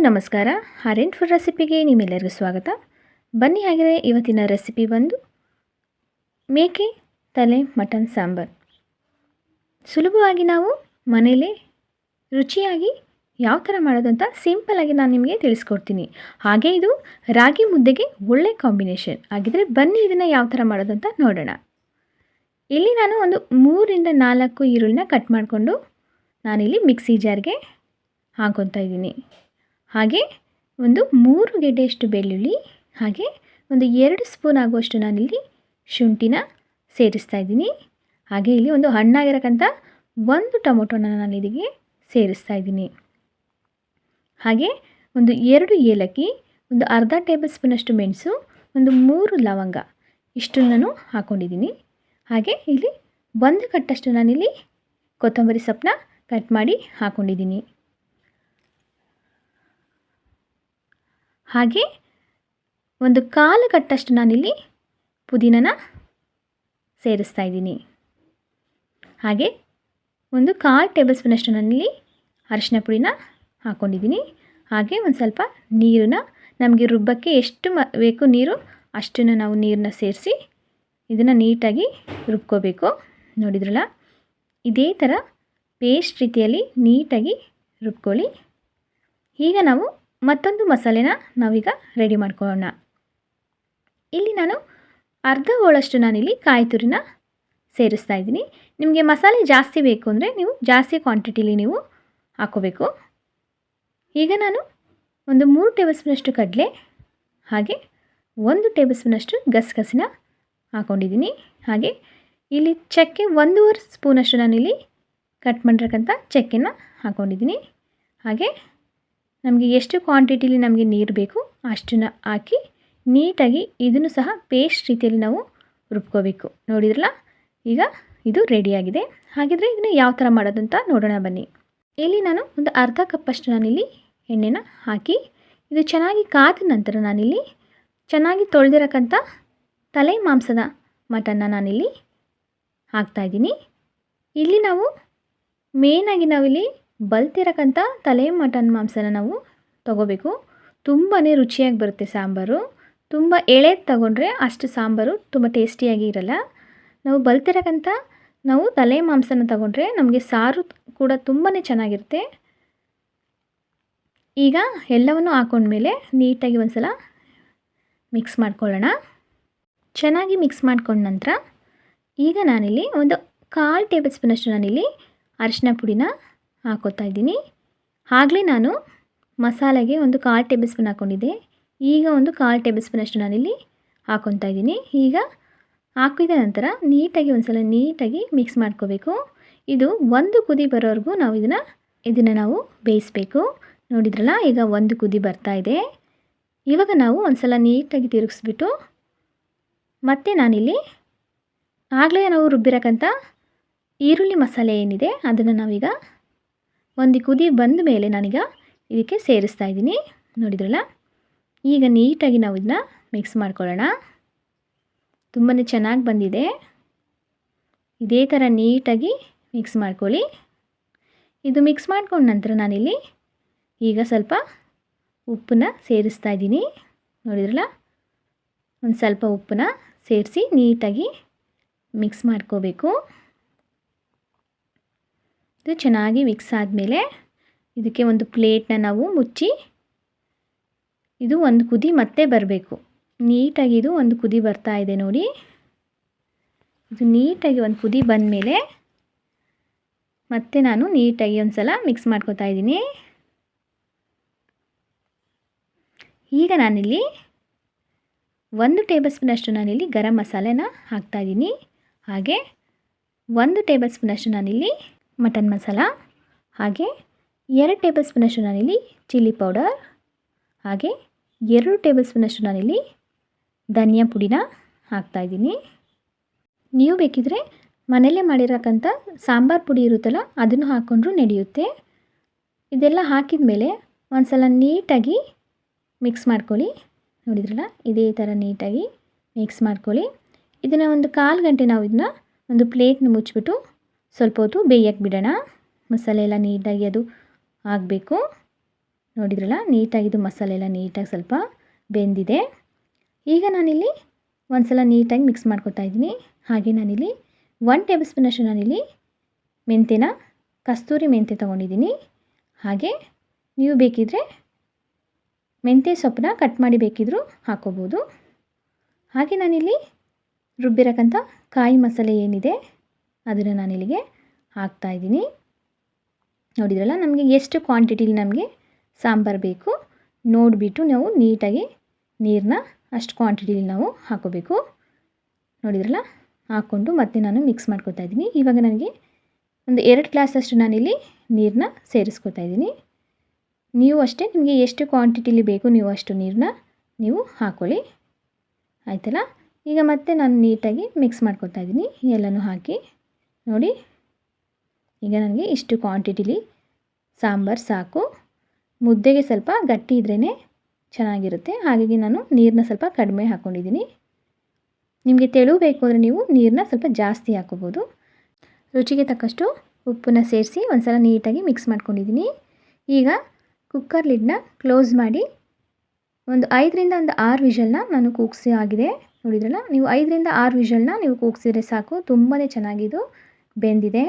ನಮಸ್ಕಾರ. ಹಾರೆಂಟ್ ಫುಡ್ ರೆಸಿಪಿಗೆ ನಿಮ್ಮೆಲ್ಲರಿಗೂ ಸ್ವಾಗತ. ಬನ್ನಿ ಹಾಗೆಯೇ ಇವತ್ತಿನ ರೆಸಿಪಿ ಬಂದು ಮೇಕೆ ತಲೆ ಮಟನ್ ಸಾಂಬಾರು. ಸುಲಭವಾಗಿ ನಾವು ಮನೇಲಿ ರುಚಿಯಾಗಿ ಯಾವ ಥರ ಮಾಡೋದು ಅಂತ ಸಿಂಪಲ್ಲಾಗಿ ನಾನು ನಿಮಗೆ ತಿಳಿಸ್ಕೊಡ್ತೀನಿ. ಹಾಗೆ ಇದು ರಾಗಿ ಮುದ್ದೆಗೆ ಒಳ್ಳೆ ಕಾಂಬಿನೇಷನ್ ಆಗಿದ್ದರೆ ಬನ್ನಿ ಇದನ್ನು ಯಾವ ಥರ ಮಾಡೋದು ಅಂತ ನೋಡೋಣ. ಇಲ್ಲಿ ನಾನು ಒಂದು 3ರಿಂದ 4 ಈರುಳ್ಳಿನ ಕಟ್ ಮಾಡಿಕೊಂಡು ನಾನಿಲ್ಲಿ ಮಿಕ್ಸಿ ಜಾರ್ಗೆ ಹಾಕ್ಕೊತಾ ಇದ್ದೀನಿ. ಹಾಗೆ ಒಂದು 3 ಗೆಡ್ಡೆಯಷ್ಟು ಬೆಳ್ಳುಳ್ಳಿ, ಹಾಗೆ ಒಂದು 2 ಸ್ಪೂನ್ ಆಗುವಷ್ಟು ನಾನಿಲ್ಲಿ ಶುಂಠಿನ ಸೇರಿಸ್ತಾ ಇದ್ದೀನಿ. ಹಾಗೆ ಇಲ್ಲಿ ಒಂದು ಹಣ್ಣಾಗಿರಕ್ಕಂಥ 1 ಟೊಮೊಟೊನ ನಾನು ಇದಕ್ಕೆ ಸೇರಿಸ್ತಾ ಇದ್ದೀನಿ. ಹಾಗೆ ಒಂದು 2 ಏಲಕ್ಕಿ, ಒಂದು ಅರ್ಧ ಟೇಬಲ್ ಸ್ಪೂನಷ್ಟು ಮೆಣಸು, ಒಂದು 3 ಲವಂಗ ಇಷ್ಟು ನಾನು ಹಾಕ್ಕೊಂಡಿದ್ದೀನಿ. ಹಾಗೆ ಇಲ್ಲಿ 1 ಕಟ್ಟಷ್ಟು ನಾನಿಲ್ಲಿ ಕೊತ್ತಂಬರಿ ಸೊಪ್ಪನ್ನ ಕಟ್ ಮಾಡಿ ಹಾಕ್ಕೊಂಡಿದ್ದೀನಿ. ಹಾಗೆ ಒಂದು 1/4 ಕಟ್ಟಷ್ಟು ನಾನಿಲ್ಲಿ ಪುದೀನನ ಸೇರಿಸ್ತಾ ಇದ್ದೀನಿ. ಹಾಗೆ ಒಂದು 1/4 ಟೇಬಲ್ ಸ್ಪೂನಷ್ಟು ನಾನಿಲ್ಲಿ ಅರಿಶಿನ ಪುಡಿನ ಹಾಕ್ಕೊಂಡಿದ್ದೀನಿ. ಹಾಗೆ ಒಂದು ಸ್ವಲ್ಪ ನೀರನ್ನ ನಮಗೆ ರುಬ್ಬಕ್ಕೆ ಎಷ್ಟು ಬೇಕು ನೀರು ಅಷ್ಟನ್ನು ನಾವು ನೀರನ್ನ ಸೇರಿಸಿ ಇದನ್ನು ನೀಟಾಗಿ ರುಬ್ಕೋಬೇಕು. ನೋಡಿದ್ರಲ್ಲ, ಇದೇ ಥರ ಪೇಸ್ಟ್ ರೀತಿಯಲ್ಲಿ ನೀಟಾಗಿ ರುಬ್ಕೊಳ್ಳಿ. ಈಗ ನಾವು ಮತ್ತೊಂದು ಮಸಾಲೆನ ನಾವೀಗ ರೆಡಿ ಮಾಡ್ಕೊಳ್ಳೋಣ. ಇಲ್ಲಿ ನಾನು ಅರ್ಧ ಹೋಳಷ್ಟು ನಾನಿಲ್ಲಿ ಕಾಯಿ ತುರಿನ ಸೇರಿಸ್ತಾ ಇದ್ದೀನಿ. ನಿಮಗೆ ಮಸಾಲೆ ಜಾಸ್ತಿ ಬೇಕು ಅಂದರೆ ನೀವು ಜಾಸ್ತಿ ಕ್ವಾಂಟಿಟಿಲಿ ನೀವು ಹಾಕ್ಕೋಬೇಕು. ಈಗ ನಾನು ಒಂದು 3 ಟೇಬಲ್ ಸ್ಪೂನಷ್ಟು ಕಡಲೆ, ಹಾಗೆ 1 ಟೇಬಲ್ ಸ್ಪೂನಷ್ಟು ಗಸಗಸಿನ ಹಾಕ್ಕೊಂಡಿದ್ದೀನಿ. ಹಾಗೆ ಇಲ್ಲಿ ಚಕ್ಕೆ 1.5 ಸ್ಪೂನಷ್ಟು ನಾನಿಲ್ಲಿ ಕಟ್ ಮಾಡಿರಕ್ಕಂಥ ಚಕ್ಕೆನ ಹಾಕ್ಕೊಂಡಿದ್ದೀನಿ. ಹಾಗೆ ನಮಗೆ ಎಷ್ಟು ಕ್ವಾಂಟಿಟಿಲಿ ನಮಗೆ ನೀರು ಬೇಕು ಅಷ್ಟನ್ನು ಹಾಕಿ ನೀಟಾಗಿ ಇದನ್ನು ಸಹ ಪೇಸ್ಟ್ ರೀತಿಯಲ್ಲಿ ನಾವು ರುಬ್ಕೋಬೇಕು. ನೋಡಿದ್ರಲ್ಲ, ಈಗ ಇದು ರೆಡಿಯಾಗಿದೆ. ಹಾಗಿದ್ರೆ ಇದನ್ನು ಯಾವ ಥರ ಮಾಡೋದು ಅಂತ ನೋಡೋಣ ಬನ್ನಿ. ಇಲ್ಲಿ ನಾನು ಒಂದು ಅರ್ಧ ಕಪ್ಪಷ್ಟು ನಾನಿಲ್ಲಿ ಎಣ್ಣೆನ ಹಾಕಿ ಇದು ಚೆನ್ನಾಗಿ ಕಾದ ನಂತರ ನಾನಿಲ್ಲಿ ಚೆನ್ನಾಗಿ ತೊಳೆದಿರಕ್ಕಂಥ ತಲೆ ಮಾಂಸದ ಮಟನ್ನ ನಾನಿಲ್ಲಿ ಹಾಕ್ತಾಯಿದ್ದೀನಿ. ಇಲ್ಲಿ ನಾವು ಮೇಯ್ನಾಗಿ ನಾವಿಲ್ಲಿ ಬಲ್ತಿರಕ್ಕಂಥ ತಲೆ ಮಟನ್ ಮಾಂಸನ ನಾವು ತೊಗೋಬೇಕು. ತುಂಬಾ ರುಚಿಯಾಗಿ ಬರುತ್ತೆ ಸಾಂಬಾರು. ತುಂಬ ಎಳೆದು ತಗೊಂಡ್ರೆ ಅಷ್ಟು ಸಾಂಬಾರು ತುಂಬ ಟೇಸ್ಟಿಯಾಗಿ ಇರಲ್ಲ. ನಾವು ಬಲ್ತಿರಕ್ಕಂಥ ನಾವು ತಲೆ ಮಾಂಸನ ತಗೊಂಡ್ರೆ ನಮಗೆ ಸಾರು ಕೂಡ ತುಂಬಾ ಚೆನ್ನಾಗಿರುತ್ತೆ. ಈಗ ಎಲ್ಲವನ್ನು ಹಾಕೊಂಡ್ಮೇಲೆ ನೀಟಾಗಿ ಒಂದು ಸಲ ಮಿಕ್ಸ್ ಮಾಡ್ಕೊಳ್ಳೋಣ. ಚೆನ್ನಾಗಿ ಮಿಕ್ಸ್ ಮಾಡ್ಕೊಂಡ ನಂತರ ಈಗ ನಾನಿಲ್ಲಿ ಒಂದು 1/4 ಟೇಬಲ್ ಸ್ಪೂನಷ್ಟು ನಾನಿಲ್ಲಿ ಅರಿಶಿನ ಪುಡಿನ ಹಾಕ್ಕೋತಾ ಇದ್ದೀನಿ. ಆಗಲೇ ನಾನು ಮಸಾಲೆಗೆ ಒಂದು 1/4 ಟೇಬಲ್ ಸ್ಪೂನ್ ಹಾಕ್ಕೊಂಡಿದ್ದೆ. ಈಗ ಒಂದು 1/4 ಟೇಬಲ್ ಸ್ಪೂನಷ್ಟು ನಾನಿಲ್ಲಿ ಹಾಕ್ಕೊತಾ ಇದ್ದೀನಿ. ಈಗ ಹಾಕಿದ ನಂತರ ನೀಟಾಗಿ ಒಂದು ಸಲ ನೀಟಾಗಿ ಮಿಕ್ಸ್ ಮಾಡ್ಕೋಬೇಕು. ಇದು ಒಂದು ಕುದಿ ಬರೋವರೆಗೂ ನಾವು ಇದನ್ನು ನಾವು ಬೇಯಿಸಬೇಕು. ನೋಡಿದ್ರಲ್ಲ, ಈಗ ಒಂದು ಕುದಿ ಬರ್ತಾ ಇದೆ. ಇವಾಗ ನಾವು ಒಂದು ಸಲ ನೀಟಾಗಿ ತಿರುಗಿಸ್ಬಿಟ್ಟು ಮತ್ತು ನಾನಿಲ್ಲಿ ಆಗಲೇ ನಾವು ರುಬ್ಬಿರಕ್ಕಂಥ ಈರುಳ್ಳಿ ಮಸಾಲೆ ಏನಿದೆ ಅದನ್ನು ನಾವೀಗ ಒಂದು ಕುದಿ ಬಂದ ಮೇಲೆ ನಾನೀಗ ಇದಕ್ಕೆ ಸೇರಿಸ್ತಾ ಇದ್ದೀನಿ. ನೋಡಿದ್ರಲ್ಲ, ಈಗ ನೀಟಾಗಿ ನಾವು ಇದನ್ನ ಮಿಕ್ಸ್ ಮಾಡ್ಕೊಳ್ಳೋಣ. ತುಂಬಾ ಚೆನ್ನಾಗಿ ಬಂದಿದೆ. ಇದೇ ಥರ ನೀಟಾಗಿ ಮಿಕ್ಸ್ ಮಾಡ್ಕೊಳ್ಳಿ. ಇದು ಮಿಕ್ಸ್ ಮಾಡ್ಕೊಂಡ ನಂತರ ನಾನಿಲ್ಲಿ ಈಗ ಸ್ವಲ್ಪ ಉಪ್ಪನ್ನ ಸೇರಿಸ್ತಾ ಇದ್ದೀನಿ. ನೋಡಿದ್ರಲ್ಲ, ಒಂದು ಸ್ವಲ್ಪ ಉಪ್ಪನ್ನ ಸೇರಿಸಿ ನೀಟಾಗಿ ಮಿಕ್ಸ್ ಮಾಡ್ಕೋಬೇಕು. ಇದು ಚೆನ್ನಾಗಿ ಮಿಕ್ಸ್ ಆದಮೇಲೆ ಇದಕ್ಕೆ ಒಂದು ಪ್ಲೇಟ್ನ ನಾವು ಮುಚ್ಚಿ ಇದು ಒಂದು ಕುದಿ ಮತ್ತೆ ಬರಬೇಕು. ನೀಟಾಗಿ ಇದು ಒಂದು ಕುದಿ ಬರ್ತಾ ಇದೆ ನೋಡಿ. ಇದು ನೀಟಾಗಿ ಒಂದು ಕುದಿ ಬಂದಮೇಲೆ ಮತ್ತೆ ನಾನು ನೀಟಾಗಿ ಒಂದು ಸಲ ಮಿಕ್ಸ್ ಮಾಡ್ಕೋತಾ ಇದ್ದೀನಿ. ಈಗ ನಾನಿಲ್ಲಿ 1 ಟೇಬಲ್ ಸ್ಪೂನಷ್ಟು ನಾನಿಲ್ಲಿ ಗರಂ ಮಸಾಲೆನ ಹಾಕ್ತಾಯಿದ್ದೀನಿ. ಹಾಗೆ 1 ಟೇಬಲ್ ಸ್ಪೂನಷ್ಟು ನಾನಿಲ್ಲಿ ಮಟನ್ ಮಸಾಲ, ಹಾಗೆ 2 ಟೇಬಲ್ ಸ್ಪೂನಷ್ಟು ನಾನಿಲ್ಲಿ ಚಿಲ್ಲಿ ಪೌಡರ್, ಹಾಗೆ 2 ಟೇಬಲ್ ಸ್ಪೂನಷ್ಟು ನಾನಿಲ್ಲಿ ಧನಿಯಾ ಪುಡಿನ ಹಾಕ್ತಾಯಿದ್ದೀನಿ. ನೀವು ಬೇಕಿದ್ರೆ ಮನೆಯಲ್ಲೇ ಮಾಡಿರೋಕ್ಕಂಥ ಸಾಂಬಾರು ಪುಡಿ ಇರುತ್ತಲ್ಲ ಅದನ್ನು ಹಾಕ್ಕೊಂಡ್ರೂ ನಡೆಯುತ್ತೆ. ಇದೆಲ್ಲ ಹಾಕಿದ ಮೇಲೆ ಒಂದು ಸಲ ನೀಟಾಗಿ ಮಿಕ್ಸ್ ಮಾಡ್ಕೊಳ್ಳಿ. ನೋಡಿದ್ರಲ್ಲ, ಇದೇ ಥರ ನೀಟಾಗಿ ಮಿಕ್ಸ್ ಮಾಡ್ಕೊಳ್ಳಿ. ಇದನ್ನು ಒಂದು 1/4 ಗಂಟೆ ನಾವು ಇದನ್ನ ಒಂದು ಪ್ಲೇಟ್ನ ಮುಚ್ಚಿಬಿಟ್ಟು ಸ್ವಲ್ಪ ಹೊತ್ತು ಬೇಯಕ್ಕೆ ಬಿಡೋಣ. ಮಸಾಲೆ ಎಲ್ಲ ನೀಟಾಗಿ ಅದು ಆಗಬೇಕು. ನೋಡಿದ್ರಲ್ಲ, ನೀಟಾಗಿದ್ದು ಮಸಾಲೆ ಎಲ್ಲ ನೀಟಾಗಿ ಸ್ವಲ್ಪ ಬೆಂದಿದೆ. ಈಗ ನಾನಿಲ್ಲಿ ಒಂದು ಸಲ ನೀಟಾಗಿ ಮಿಕ್ಸ್ ಮಾಡ್ಕೊತಾ ಇದ್ದೀನಿ. ಹಾಗೆ ನಾನಿಲ್ಲಿ 1 ಟೇಬಲ್ ಸ್ಪೂನಷ್ಟು ನಾನಿಲ್ಲಿ ಮೆಂತ್ಯನ, ಕಸ್ತೂರಿ ಮೆಂತ್ಯ ತೊಗೊಂಡಿದ್ದೀನಿ. ಹಾಗೆ ನೀವು ಬೇಕಿದ್ದರೆ ಮೆಂತ್ಯ ಸೊಪ್ಪನ್ನ ಕಟ್ ಮಾಡಿ ಬೇಕಿದ್ದರೂ ಹಾಕ್ಕೋಬೋದು. ಹಾಗೆ ನಾನಿಲ್ಲಿ ರುಬ್ಬಿರಕ್ಕಂಥ ಕಾಯಿ ಮಸಾಲೆ ಏನಿದೆ ಅದನ್ನು ನಾನಿಲ್ಲಿಗೆ ಹಾಕ್ತಾಯಿದ್ದೀನಿ. ನೋಡಿದ್ರಲ್ಲ, ನಮಗೆ ಎಷ್ಟು ಕ್ವಾಂಟಿಟಿಲಿ ನಮಗೆ ಸಾಂಬಾರು ಬೇಕು ನೋಡಿಬಿಟ್ಟು ನಾವು ನೀಟಾಗಿ ನೀರನ್ನ ಅಷ್ಟು ಕ್ವಾಂಟಿಟಿಲಿ ನಾವು ಹಾಕೋಬೇಕು. ನೋಡಿದ್ರಲ್ಲ, ಹಾಕ್ಕೊಂಡು ಮತ್ತೆ ನಾನು ಮಿಕ್ಸ್ ಮಾಡ್ಕೊತಾ ಇದ್ದೀನಿ. ಇವಾಗ ನನಗೆ ಒಂದು 2 ಗ್ಲಾಸಷ್ಟು ನಾನಿಲ್ಲಿ ನೀರನ್ನ ಸೇರಿಸ್ಕೊತಾ ಇದ್ದೀನಿ. ನೀವು ಅಷ್ಟೇ, ನಿಮಗೆ ಎಷ್ಟು ಕ್ವಾಂಟಿಟಿಲಿ ಬೇಕು ನೀವು ಅಷ್ಟು ನೀರನ್ನ ನೀವು ಹಾಕ್ಕೊಳ್ಳಿ, ಆಯಿತಲ್ಲ. ಈಗ ಮತ್ತೆ ನಾನು ನೀಟಾಗಿ ಮಿಕ್ಸ್ ಮಾಡ್ಕೊತಾ ಇದ್ದೀನಿ ಎಲ್ಲನೂ ಹಾಕಿ. ನೋಡಿ, ಈಗ ನನಗೆ ಇಷ್ಟು ಕ್ವಾಂಟಿಟಿಲಿ ಸಾಂಬಾರು ಸಾಕು. ಮುದ್ದೆಗೆ ಸ್ವಲ್ಪ ಗಟ್ಟಿ ಇದ್ರೇ ಚೆನ್ನಾಗಿರುತ್ತೆ. ಹಾಗಾಗಿ ನಾನು ನೀರನ್ನ ಸ್ವಲ್ಪ ಕಡಿಮೆ ಹಾಕ್ಕೊಂಡಿದ್ದೀನಿ. ನಿಮಗೆ ತೆಳು ಬೇಕು ಅಂದರೆ ನೀವು ನೀರನ್ನ ಸ್ವಲ್ಪ ಜಾಸ್ತಿ ಹಾಕ್ಕೋಬೋದು. ರುಚಿಗೆ ತಕ್ಕಷ್ಟು ಉಪ್ಪನ್ನ ಸೇರಿಸಿ ಒಂದು ಸಲ ನೀಟಾಗಿ ಮಿಕ್ಸ್ ಮಾಡ್ಕೊಂಡಿದ್ದೀನಿ. ಈಗ ಕುಕ್ಕರ್ ಲಿಡ್ನ ಕ್ಲೋಸ್ ಮಾಡಿ ಒಂದು 5ರಿಂದ 6 ವಿಷಲ್ನ ನಾನು ಕೂಗಿಸಿ ಆಗಿದೆ. ನೋಡಿದ್ರಲ್ಲ, ನೀವು 5ರಿಂದ 6 ವಿಷಲ್ನ ನೀವು ಕೂಗಿಸಿದ್ರೆ ಸಾಕು. ತುಂಬಾ ಚೆನ್ನಾಗಿದು ಬೆಂದಿದೆ.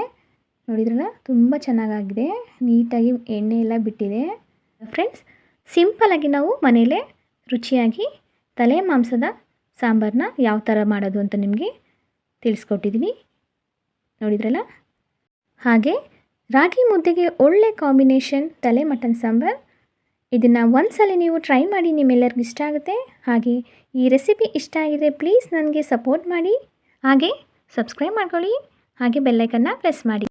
ನೋಡಿದ್ರಲ್ಲ, ತುಂಬ ಚೆನ್ನಾಗಾಗಿದೆ, ನೀಟಾಗಿ ಎಣ್ಣೆ ಎಲ್ಲ ಬಿಟ್ಟಿದೆ. ಫ್ರೆಂಡ್ಸ್, ಸಿಂಪಲ್ಲಾಗಿ ನಾವು ಮನೆಯಲ್ಲೇ ರುಚಿಯಾಗಿ ತಲೆ ಮಾಂಸದ ಸಾಂಬಾರನ್ನ ಯಾವ ಥರ ಮಾಡೋದು ಅಂತ ನಿಮಗೆ ತಿಳಿಸ್ಕೊಟ್ಟಿದ್ದೀನಿ. ನೋಡಿದ್ರಲ್ಲ, ಹಾಗೆ ರಾಗಿ ಮುದ್ದೆಗೆ ಒಳ್ಳೆ ಕಾಂಬಿನೇಷನ್ ತಲೆ ಮಟನ್ ಸಾಂಬಾರು. ಇದನ್ನು ಒಂದ್ಸಲ ನೀವು ಟ್ರೈ ಮಾಡಿ, ನಿಮ್ಮೆಲ್ಲರಿಗೂ ಇಷ್ಟ ಆಗುತ್ತೆ. ಹಾಗೆ ಈ ರೆಸಿಪಿ ಇಷ್ಟ ಆಗಿದೆ ಪ್ಲೀಸ್ ನನಗೆ ಸಪೋರ್ಟ್ ಮಾಡಿ, ಹಾಗೆ ಸಬ್ಸ್ಕ್ರೈಬ್ ಮಾಡ್ಕೊಳ್ಳಿ, ಹಾಗೆ ಬೆಲ್ಲೈಕನ್ನ ಪ್ರೆಸ್ ಮಾಡಿ.